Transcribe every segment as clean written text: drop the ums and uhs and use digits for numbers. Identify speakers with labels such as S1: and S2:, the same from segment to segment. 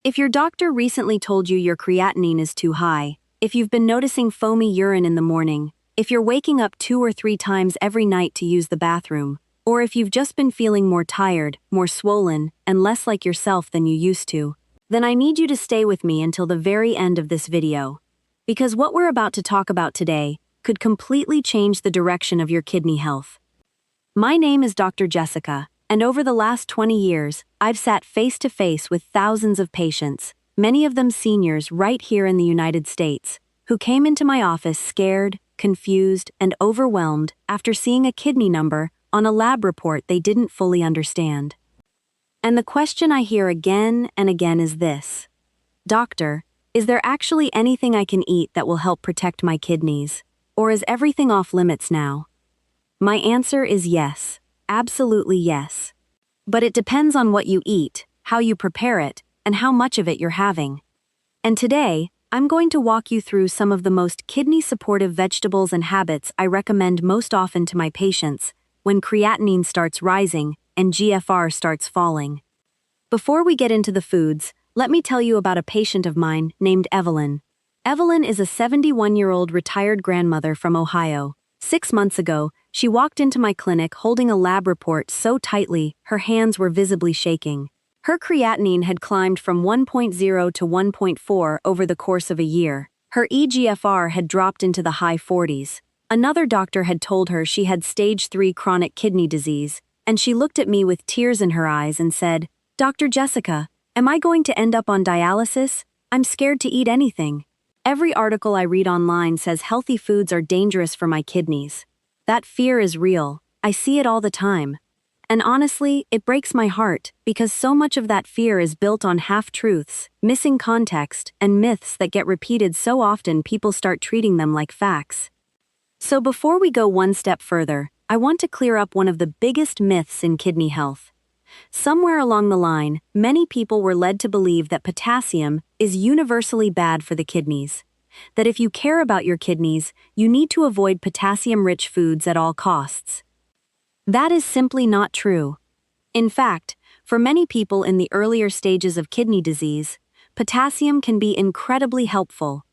S1: If your doctor recently told you your creatinine is too high, if you've been noticing foamy urine in the morning, if you're waking up 2 or 3 times every night to use the bathroom, or if you've just been feeling more tired, more swollen, and less like yourself than you used to, then I need you to stay with me until the very end of this video. Because what we're about to talk about today could completely change the direction of your kidney health. My name is Dr. Jessica, and over the last 20 years, I've sat face to face with thousands of patients, many of them seniors right here in the United States, who came into my office scared, confused, and overwhelmed after seeing a kidney number on a lab report they didn't fully understand. And the question I hear again and again is this: Doctor, is there actually anything I can eat that will help protect my kidneys? Or is everything off limits now? My answer is yes, absolutely yes. But it depends on what you eat, how you prepare it, and how much of it you're having. And today, I'm going to walk you through some of the most kidney-supportive vegetables and habits I recommend most often to my patients when creatinine starts rising and GFR starts falling. Before we get into the foods, let me tell you about a patient of mine named Evelyn. Evelyn is a 71-year-old retired grandmother from Ohio. 6 months ago, she walked into my clinic holding a lab report so tightly her hands were visibly shaking. Her creatinine had climbed from 1.0 to 1.4 over the course of a year. Her eGFR had dropped into the high 40s. Another doctor had told her she had stage 3 chronic kidney disease, and she looked at me with tears in her eyes and said, "Dr. Jessica, am I going to end up on dialysis? I'm scared to eat anything. Every article I read online says healthy foods are dangerous for my kidneys. That fear is real. I see it all the time. And honestly, it breaks my heart because so much of that fear is built on half-truths, missing context, and myths that get repeated so often people start treating them like facts." So before we go one step further, I want to clear up one of the biggest myths in kidney health. Somewhere along the line, many people were led to believe that potassium is universally bad for the kidneys. That if you care about your kidneys, you need to avoid potassium-rich foods at all costs. That is simply not true. In fact, for many people in the earlier stages of kidney disease, potassium can be incredibly helpful.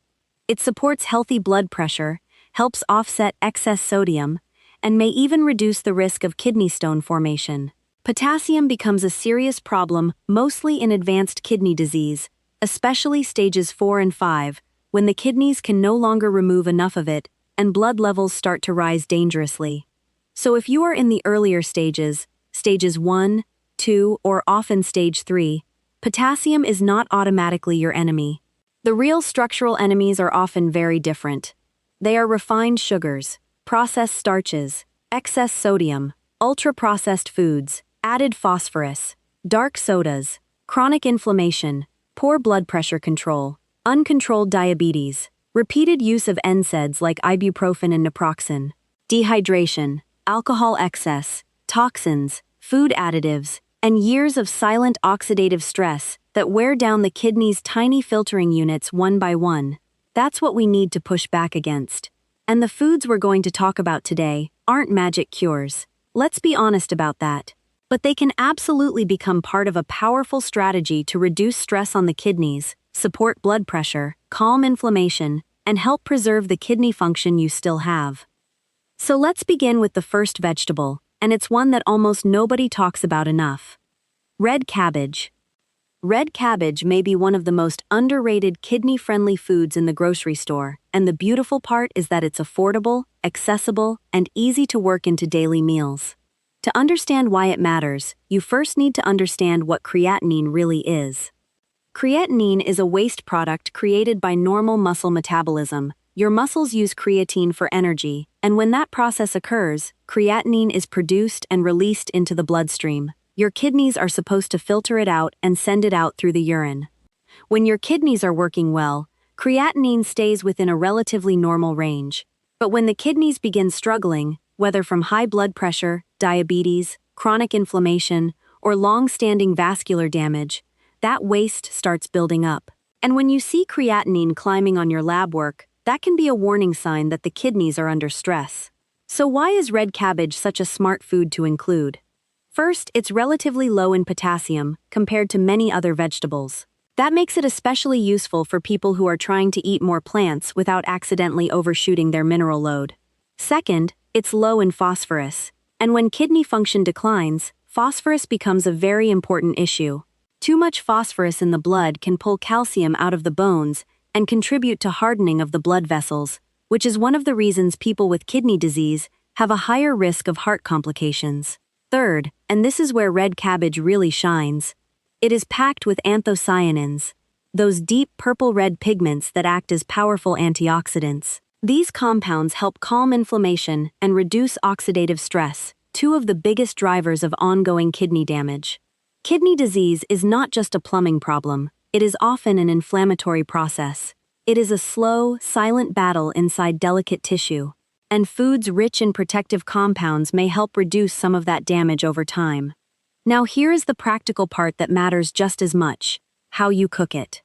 S1: It supports healthy blood pressure, helps offset excess sodium, and may even reduce the risk of kidney stone formation. Potassium becomes a serious problem mostly in advanced kidney disease, especially stages 4 and 5, when the kidneys can no longer remove enough of it and blood levels start to rise dangerously. So if you are in the earlier stages, stages 1, 2, or often stage 3, potassium is not automatically your enemy. The real structural enemies are often very different. They are refined sugars, processed starches, excess sodium, ultra-processed foods, added phosphorus, dark sodas, chronic inflammation, poor blood pressure control, uncontrolled diabetes, repeated use of NSAIDs like ibuprofen and naproxen, dehydration, alcohol excess, toxins, food additives, and years of silent oxidative stress that wear down the kidney's tiny filtering units one by one. That's what we need to push back against. And the foods we're going to talk about today aren't magic cures. Let's be honest about that. But they can absolutely become part of a powerful strategy to reduce stress on the kidneys, support blood pressure, calm inflammation, and help preserve the kidney function you still have. So let's begin with the first vegetable, and it's one that almost nobody talks about enough. Red cabbage. Red cabbage may be one of the most underrated kidney-friendly foods in the grocery store, and the beautiful part is that it's affordable, accessible, and easy to work into daily meals. To understand why it matters, you first need to understand what creatinine really is. Creatinine is a waste product created by normal muscle metabolism. Your muscles use creatine for energy, and when that process occurs, creatinine is produced and released into the bloodstream. Your kidneys are supposed to filter it out and send it out through the urine. When your kidneys are working well, creatinine stays within a relatively normal range. But when the kidneys begin struggling, whether from high blood pressure, diabetes, chronic inflammation, or long-standing vascular damage, that waste starts building up. And when you see creatinine climbing on your lab work, that can be a warning sign that the kidneys are under stress. So why is red cabbage such a smart food to include? First, it's relatively low in potassium compared to many other vegetables. That makes it especially useful for people who are trying to eat more plants without accidentally overshooting their mineral load. Second, it's low in phosphorus. And when kidney function declines, phosphorus becomes a very important issue. Too much phosphorus in the blood can pull calcium out of the bones and contribute to hardening of the blood vessels, which is one of the reasons people with kidney disease have a higher risk of heart complications. Third, and this is where red cabbage really shines, it is packed with anthocyanins, those deep purple-red pigments that act as powerful antioxidants. These compounds help calm inflammation and reduce oxidative stress, two of the biggest drivers of ongoing kidney damage. Kidney disease is not just a plumbing problem, it is often an inflammatory process. It is a slow, silent battle inside delicate tissue, and foods rich in protective compounds may help reduce some of that damage over time. Now here is the practical part that matters just as much: how you cook it.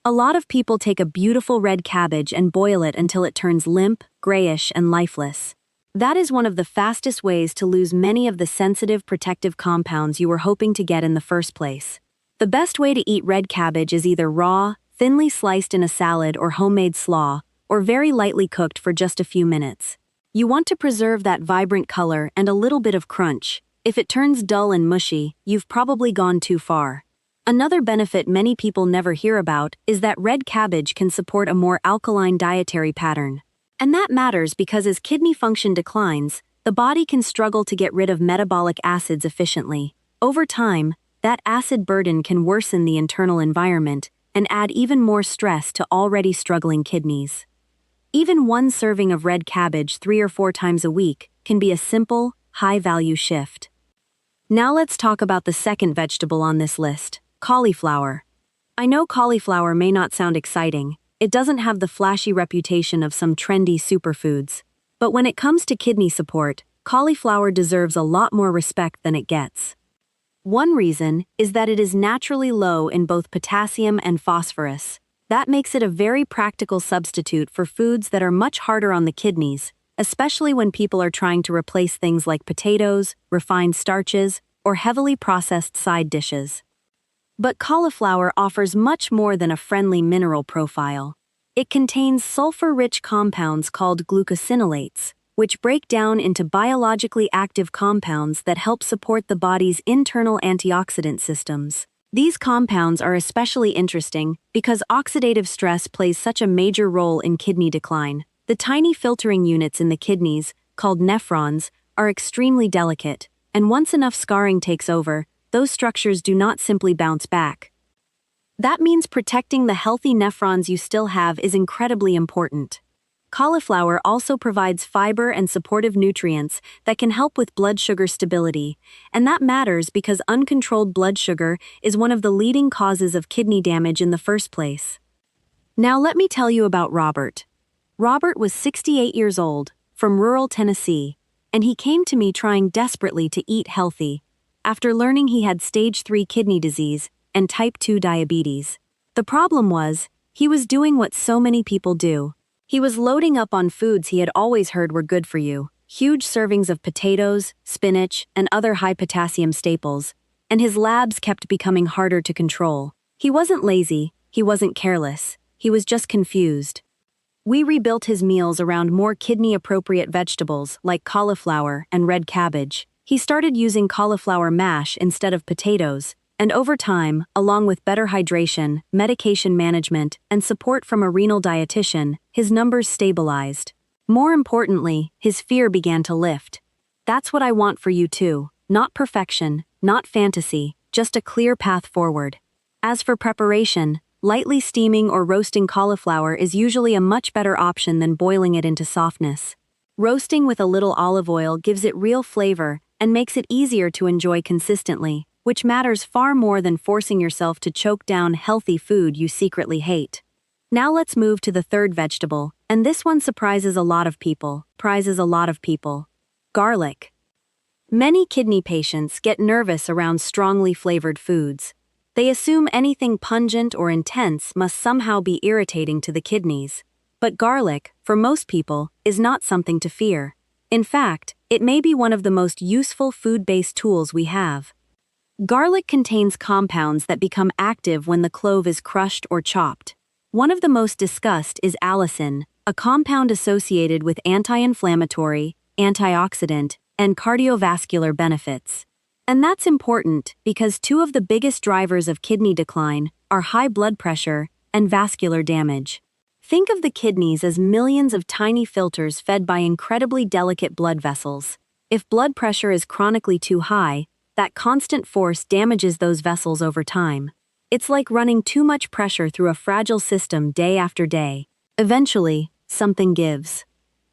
S1: A lot of people take a beautiful red cabbage and boil it until it turns limp, grayish, and lifeless. That is one of the fastest ways to lose many of the sensitive protective compounds you were hoping to get in the first place. The best way to eat red cabbage is either raw, thinly sliced in a salad or homemade slaw, or very lightly cooked for just a few minutes. You want to preserve that vibrant color and a little bit of crunch. If it turns dull and mushy, you've probably gone too far. Another benefit many people never hear about is that red cabbage can support a more alkaline dietary pattern. And that matters because as kidney function declines, the body can struggle to get rid of metabolic acids efficiently. Over time, that acid burden can worsen the internal environment and add even more stress to already struggling kidneys. Even one serving of red cabbage 3 or 4 times a week can be a simple, high-value shift. Now let's talk about the second vegetable on this list, cauliflower. I know cauliflower may not sound exciting. It doesn't have the flashy reputation of some trendy superfoods. But when it comes to kidney support, cauliflower deserves a lot more respect than it gets. One reason is that it is naturally low in both potassium and phosphorus. That makes it a very practical substitute for foods that are much harder on the kidneys, especially when people are trying to replace things like potatoes, refined starches, or heavily processed side dishes. But cauliflower offers much more than a friendly mineral profile. It contains sulfur-rich compounds called glucosinolates, which break down into biologically active compounds that help support the body's internal antioxidant systems. These compounds are especially interesting because oxidative stress plays such a major role in kidney decline. The tiny filtering units in the kidneys, called nephrons, are extremely delicate, and once enough scarring takes over, those structures do not simply bounce back. That means protecting the healthy nephrons you still have is incredibly important. Cauliflower also provides fiber and supportive nutrients that can help with blood sugar stability, and that matters because uncontrolled blood sugar is one of the leading causes of kidney damage in the first place. Now let me tell you about Robert. Robert was 68 years old, from rural Tennessee, and he came to me trying desperately to eat healthy, after learning he had stage 3 kidney disease and type 2 diabetes. The problem was, he was doing what so many people do. He was loading up on foods he had always heard were good for you, huge servings of potatoes, spinach, and other high-potassium staples, and his labs kept becoming harder to control. He wasn't lazy, he wasn't careless, he was just confused. We rebuilt his meals around more kidney-appropriate vegetables like cauliflower and red cabbage. He started using cauliflower mash instead of potatoes, and over time, along with better hydration, medication management, and support from a renal dietitian, his numbers stabilized. More importantly, his fear began to lift. That's what I want for you too. Not perfection, not fantasy, just a clear path forward. As for preparation, lightly steaming or roasting cauliflower is usually a much better option than boiling it into softness. Roasting with a little olive oil gives it real flavor and makes it easier to enjoy consistently, which matters far more than forcing yourself to choke down healthy food you secretly hate. Now let's move to the third vegetable, and this one surprises a lot of people. Garlic. Many kidney patients get nervous around strongly flavored foods. They assume anything pungent or intense must somehow be irritating to the kidneys. But garlic, for most people, is not something to fear. In fact, it may be one of the most useful food-based tools we have. Garlic contains compounds that become active when the clove is crushed or chopped. One of the most discussed is allicin, a compound associated with anti-inflammatory, antioxidant, and cardiovascular benefits. And that's important because two of the biggest drivers of kidney decline are high blood pressure and vascular damage. Think of the kidneys as millions of tiny filters fed by incredibly delicate blood vessels. If blood pressure is chronically too high, that constant force damages those vessels over time. It's like running too much pressure through a fragile system day after day. Eventually, something gives.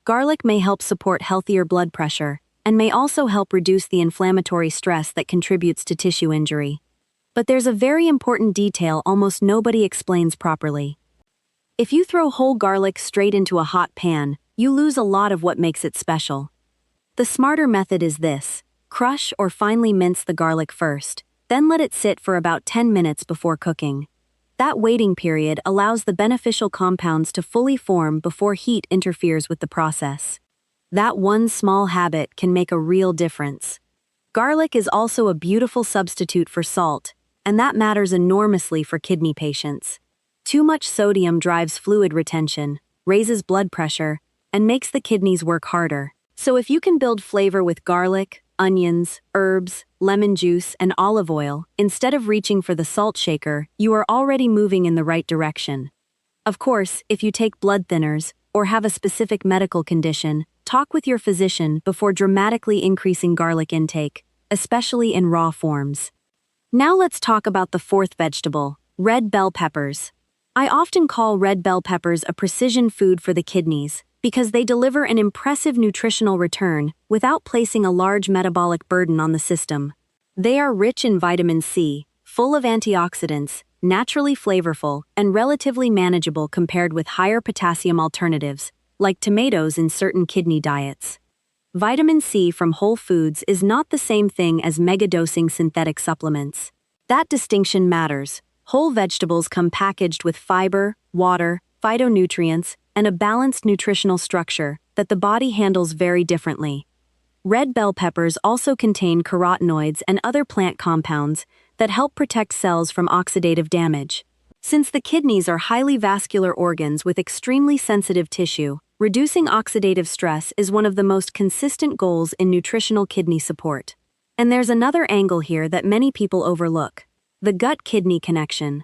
S1: Garlic may help support healthier blood pressure and may also help reduce the inflammatory stress that contributes to tissue injury. But there's a very important detail almost nobody explains properly. If you throw whole garlic straight into a hot pan, you lose a lot of what makes it special. The smarter method is this: crush or finely mince the garlic first, then let it sit for about 10 minutes before cooking. That waiting period allows the beneficial compounds to fully form before heat interferes with the process. That one small habit can make a real difference. Garlic is also a beautiful substitute for salt, and that matters enormously for kidney patients. Too much sodium drives fluid retention, raises blood pressure, and makes the kidneys work harder. So if you can build flavor with garlic, onions, herbs, lemon juice, and olive oil, instead of reaching for the salt shaker, you are already moving in the right direction. Of course, if you take blood thinners, or have a specific medical condition, talk with your physician before dramatically increasing garlic intake, especially in raw forms. Now let's talk about the fourth vegetable, red bell peppers. I often call red bell peppers a precision food for the kidneys, because they deliver an impressive nutritional return without placing a large metabolic burden on the system. They are rich in vitamin C, full of antioxidants, naturally flavorful, and relatively manageable compared with higher potassium alternatives, like tomatoes in certain kidney diets. Vitamin C from whole foods is not the same thing as megadosing synthetic supplements. That distinction matters. Whole vegetables come packaged with fiber, water, phytonutrients, and a balanced nutritional structure that the body handles very differently. Red bell peppers also contain carotenoids and other plant compounds that help protect cells from oxidative damage. Since the kidneys are highly vascular organs with extremely sensitive tissue, reducing oxidative stress is one of the most consistent goals in nutritional kidney support. And there's another angle here that many people overlook: the gut-kidney connection.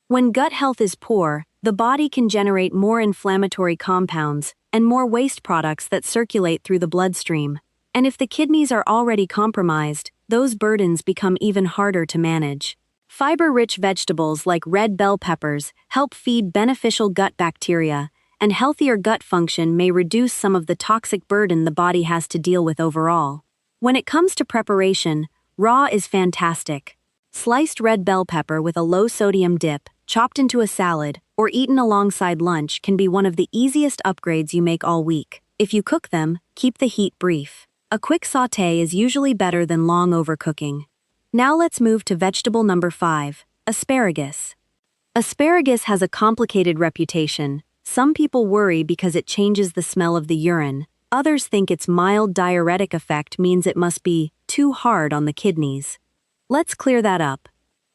S1: When gut health is poor, the body can generate more inflammatory compounds and more waste products that circulate through the bloodstream. And if the kidneys are already compromised, those burdens become even harder to manage. Fiber-rich vegetables like red bell peppers help feed beneficial gut bacteria, and healthier gut function may reduce some of the toxic burden the body has to deal with overall. When it comes to preparation, raw is fantastic. Sliced red bell pepper with a low-sodium dip, chopped into a salad, or eaten alongside lunch can be one of the easiest upgrades you make all week. If you cook them, keep the heat brief. A quick sauté is usually better than long overcooking. Now let's move to vegetable number 5, asparagus. Asparagus has a complicated reputation. Some people worry because it changes the smell of the urine. Others think its mild diuretic effect means it must be too hard on the kidneys. Let's clear that up.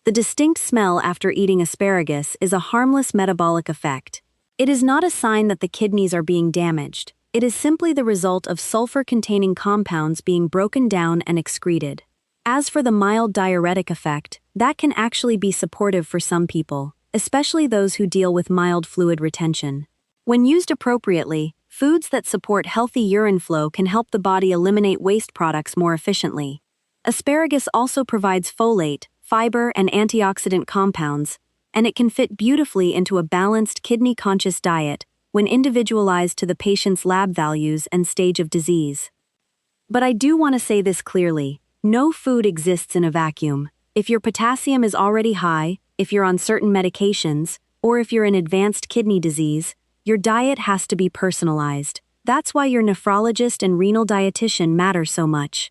S1: The distinct smell after eating asparagus is a harmless metabolic effect. It is not a sign that the kidneys are being damaged. It is simply the result of sulfur-containing compounds being broken down and excreted. As for the mild diuretic effect, that can actually be supportive for some people, especially those who deal with mild fluid retention. When used appropriately, foods that support healthy urine flow can help the body eliminate waste products more efficiently. Asparagus also provides folate, fiber, and antioxidant compounds, and it can fit beautifully into a balanced kidney-conscious diet when individualized to the patient's lab values and stage of disease. But I do want to say this clearly: no food exists in a vacuum. If your potassium is already high, if you're on certain medications, or if you're in advanced kidney disease, your diet has to be personalized. That's why your nephrologist and renal dietitian matter so much.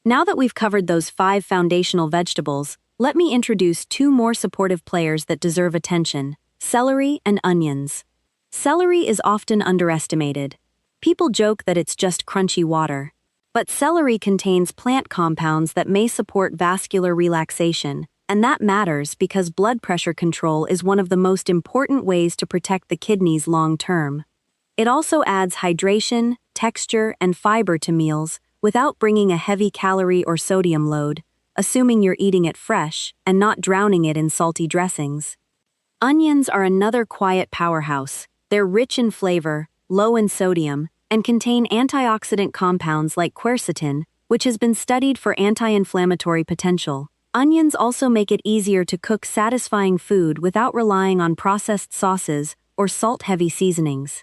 S1: Now that we've covered those 5 foundational vegetables, let me introduce 2 more supportive players that deserve attention: celery and onions. Celery is often underestimated. People joke that it's just crunchy water. But celery contains plant compounds that may support vascular relaxation, and that matters because blood pressure control is one of the most important ways to protect the kidneys long term. It also adds hydration, texture, and fiber to meals without bringing a heavy calorie or sodium load, assuming you're eating it fresh and not drowning it in salty dressings. Onions are another quiet powerhouse. They're rich in flavor, low in sodium, and contain antioxidant compounds like quercetin, which has been studied for anti-inflammatory potential. Onions also make it easier to cook satisfying food without relying on processed sauces or salt-heavy seasonings.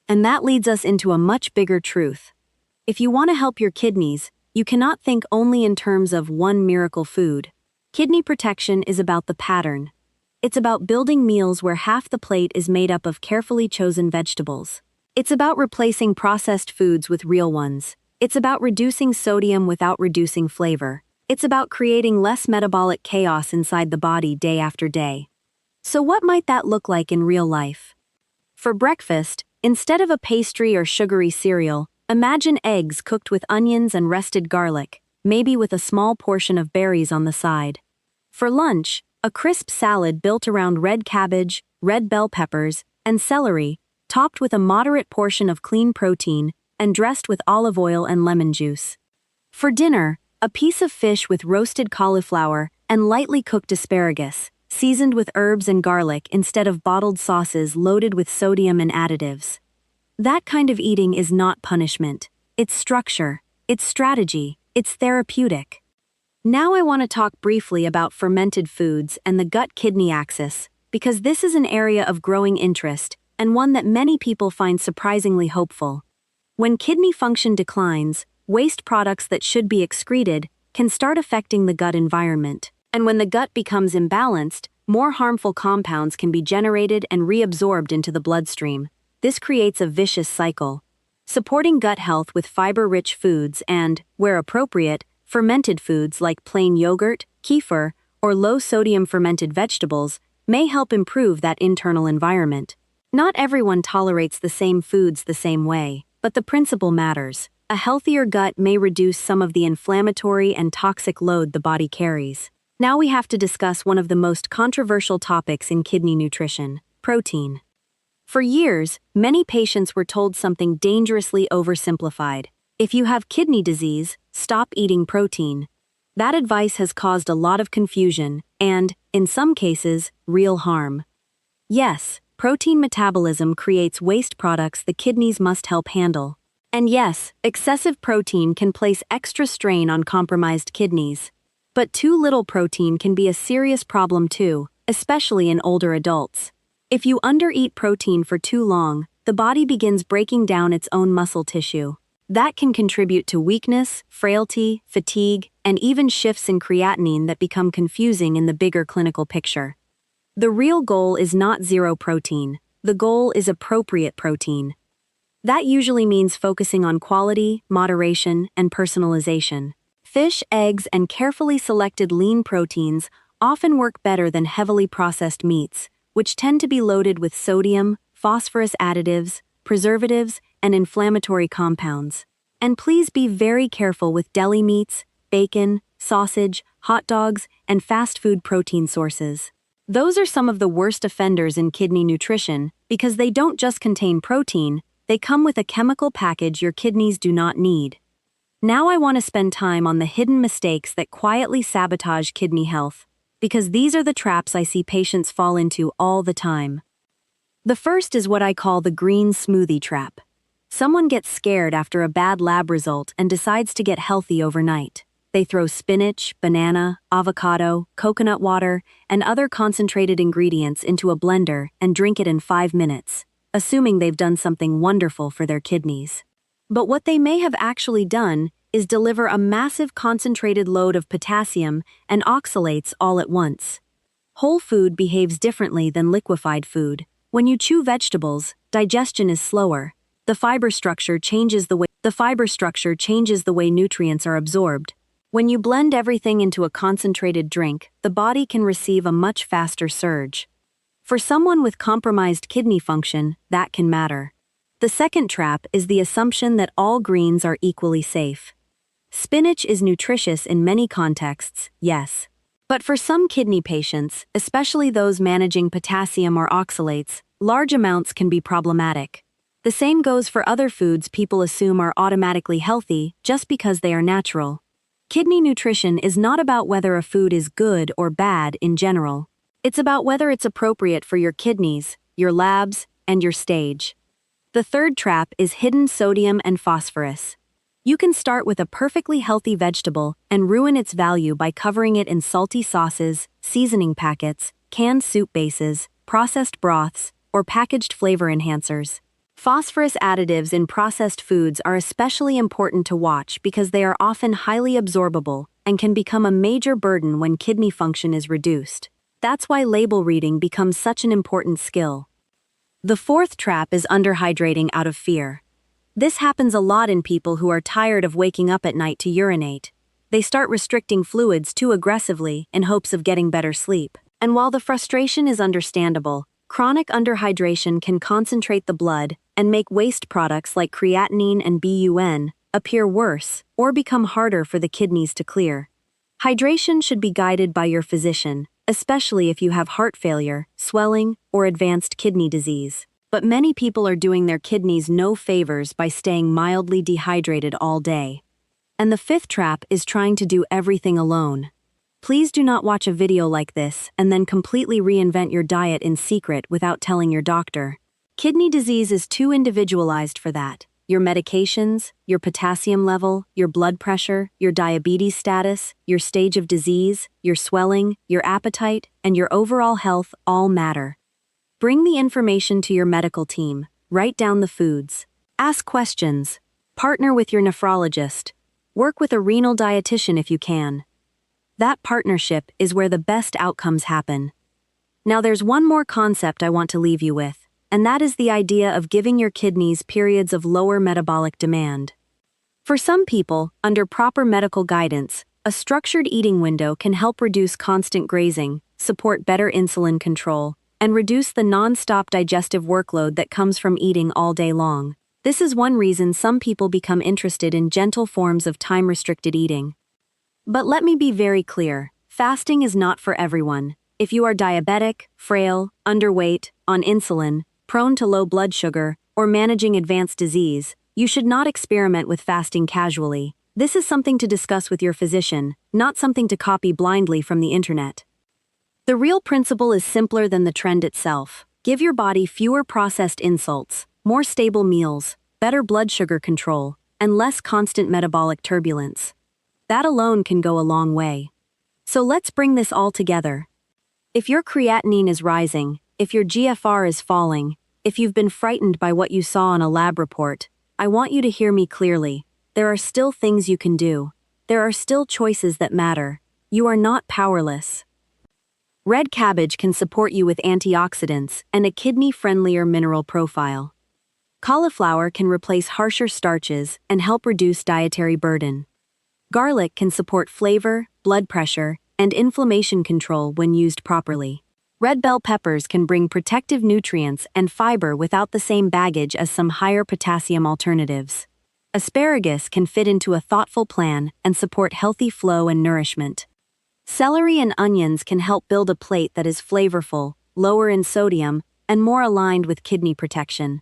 S1: And that leads us into a much bigger truth. If you want to help your kidneys, you cannot think only in terms of one miracle food. Kidney protection is about the pattern. It's about building meals where half the plate is made up of carefully chosen vegetables. It's about replacing processed foods with real ones. It's about reducing sodium without reducing flavor. It's about creating less metabolic chaos inside the body day after day. So what might that look like in real life? For breakfast, instead of a pastry or sugary cereal, imagine eggs cooked with onions and rested garlic, maybe with a small portion of berries on the side. For lunch, a crisp salad built around red cabbage, red bell peppers, and celery, topped with a moderate portion of clean protein and dressed with olive oil and lemon juice. For dinner, a piece of fish with roasted cauliflower and lightly cooked asparagus, seasoned with herbs and garlic instead of bottled sauces loaded with sodium and additives. That kind of eating is not punishment. It's structure, it's strategy, it's therapeutic. Now I want to talk briefly about fermented foods and the gut-kidney axis, because this is an area of growing interest and one that many people find surprisingly hopeful. When kidney function declines, waste products that should be excreted can start affecting the gut environment. And when the gut becomes imbalanced, more harmful compounds can be generated and reabsorbed into the bloodstream. This creates a vicious cycle. Supporting gut health with fiber-rich foods and, where appropriate, fermented foods like plain yogurt, kefir, or low-sodium fermented vegetables may help improve that internal environment. Not everyone tolerates the same foods the same way, but the principle matters. A healthier gut may reduce some of the inflammatory and toxic load the body carries. Now we have to discuss one of the most controversial topics in kidney nutrition: protein. For years, many patients were told something dangerously oversimplified. If you have kidney disease, stop eating protein. That advice has caused a lot of confusion and, in some cases, real harm. Yes, protein metabolism creates waste products the kidneys must help handle. And yes, excessive protein can place extra strain on compromised kidneys. But too little protein can be a serious problem too, especially in older adults. If you undereat protein for too long, the body begins breaking down its own muscle tissue. That can contribute to weakness, frailty, fatigue, and even shifts in creatinine that become confusing in the bigger clinical picture. The real goal is not zero protein. The goal is appropriate protein. That usually means focusing on quality, moderation, and personalization. Fish, eggs, and carefully selected lean proteins often work better than heavily processed meats, which tend to be loaded with sodium, phosphorus additives, preservatives, and inflammatory compounds. And please be very careful with deli meats, bacon, sausage, hot dogs, and fast food protein sources. Those are some of the worst offenders in kidney nutrition because they don't just contain protein, they come with a chemical package your kidneys do not need. Now I want to spend time on the hidden mistakes that quietly sabotage kidney health, because these are the traps I see patients fall into all the time. The first is what I call the green smoothie trap. Someone gets scared after a bad lab result and decides to get healthy overnight. They throw spinach, banana, avocado, coconut water, and other concentrated ingredients into a blender and drink it in 5 minutes, assuming they've done something wonderful for their kidneys. But what they may have actually done is deliver a massive concentrated load of potassium and oxalates all at once. Whole food behaves differently than liquefied food. When you chew vegetables, digestion is slower. The fiber structure changes the way nutrients are absorbed. When you blend everything into a concentrated drink, the body can receive a much faster surge. For someone with compromised kidney function, that can matter. The second trap is the assumption that all greens are equally safe. Spinach is nutritious in many contexts, yes. But for some kidney patients, especially those managing potassium or oxalates, large amounts can be problematic. The same goes for other foods people assume are automatically healthy just because they are natural. Kidney nutrition is not about whether a food is good or bad in general. It's about whether it's appropriate for your kidneys, your labs, and your stage. The third trap is hidden sodium and phosphorus. You can start with a perfectly healthy vegetable and ruin its value by covering it in salty sauces, seasoning packets, canned soup bases, processed broths, or packaged flavor enhancers. Phosphorus additives in processed foods are especially important to watch because they are often highly absorbable and can become a major burden when kidney function is reduced. That's why label reading becomes such an important skill. The fourth trap is underhydrating out of fear. This happens a lot in people who are tired of waking up at night to urinate. They start restricting fluids too aggressively in hopes of getting better sleep. And while the frustration is understandable, chronic underhydration can concentrate the blood and make waste products like creatinine and BUN appear worse or become harder for the kidneys to clear. Hydration should be guided by your physician, especially if you have heart failure, swelling, or advanced kidney disease. But many people are doing their kidneys no favors by staying mildly dehydrated all day. And the fifth trap is trying to do everything alone. Please do not watch a video like this and then completely reinvent your diet in secret without telling your doctor. Kidney disease is too individualized for that. Your medications, your potassium level, your blood pressure, your diabetes status, your stage of disease, your swelling, your appetite, and your overall health all matter. Bring the information to your medical team, write down the foods, ask questions, partner with your nephrologist, work with a renal dietitian if you can. That partnership is where the best outcomes happen. Now there's one more concept I want to leave you with, and that is the idea of giving your kidneys periods of lower metabolic demand. For some people, under proper medical guidance, a structured eating window can help reduce constant grazing, support better insulin control, and reduce the non-stop digestive workload that comes from eating all day long. This is one reason some people become interested in gentle forms of time-restricted eating. But let me be very clear, fasting is not for everyone. If you are diabetic, frail, underweight, on insulin, prone to low blood sugar, or managing advanced disease, you should not experiment with fasting casually. This is something to discuss with your physician, not something to copy blindly from the internet. The real principle is simpler than the trend itself. Give your body fewer processed insults, more stable meals, better blood sugar control, and less constant metabolic turbulence. That alone can go a long way. So let's bring this all together. If your creatinine is rising, if your GFR is falling, if you've been frightened by what you saw on a lab report, I want you to hear me clearly. There are still things you can do. There are still choices that matter. You are not powerless. Red cabbage can support you with antioxidants and a kidney-friendlier mineral profile. Cauliflower can replace harsher starches and help reduce dietary burden. Garlic can support flavor, blood pressure, and inflammation control when used properly. Red bell peppers can bring protective nutrients and fiber without the same baggage as some higher potassium alternatives. Asparagus can fit into a thoughtful plan and support healthy flow and nourishment. Celery and onions can help build a plate that is flavorful, lower in sodium, and more aligned with kidney protection.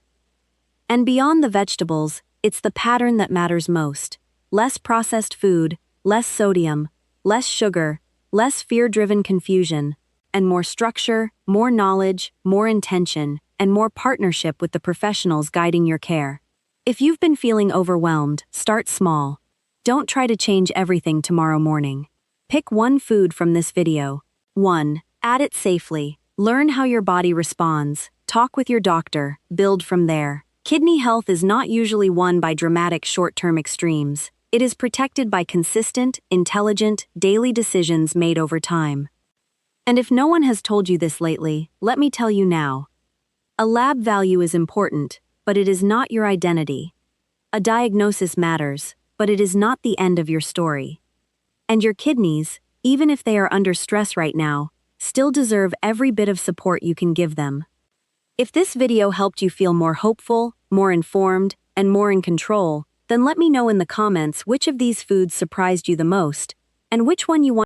S1: And beyond the vegetables, it's the pattern that matters most. Less processed food, less sodium, less sugar, less fear-driven confusion, and more structure, more knowledge, more intention, and more partnership with the professionals guiding your care. If you've been feeling overwhelmed, start small. Don't try to change everything tomorrow morning. Pick one food from this video. 1. Add it safely. Learn how your body responds. Talk with your doctor. Build from there. Kidney health is not usually won by dramatic short-term extremes. It is protected by consistent, intelligent, daily decisions made over time. And if no one has told you this lately, let me tell you now. A lab value is important, but it is not your identity. A diagnosis matters, but it is not the end of your story. And your kidneys, even if they are under stress right now, still deserve every bit of support you can give them. If this video helped you feel more hopeful, more informed, and more in control, Then let me know in the comments which of these foods surprised you the most, and which one you want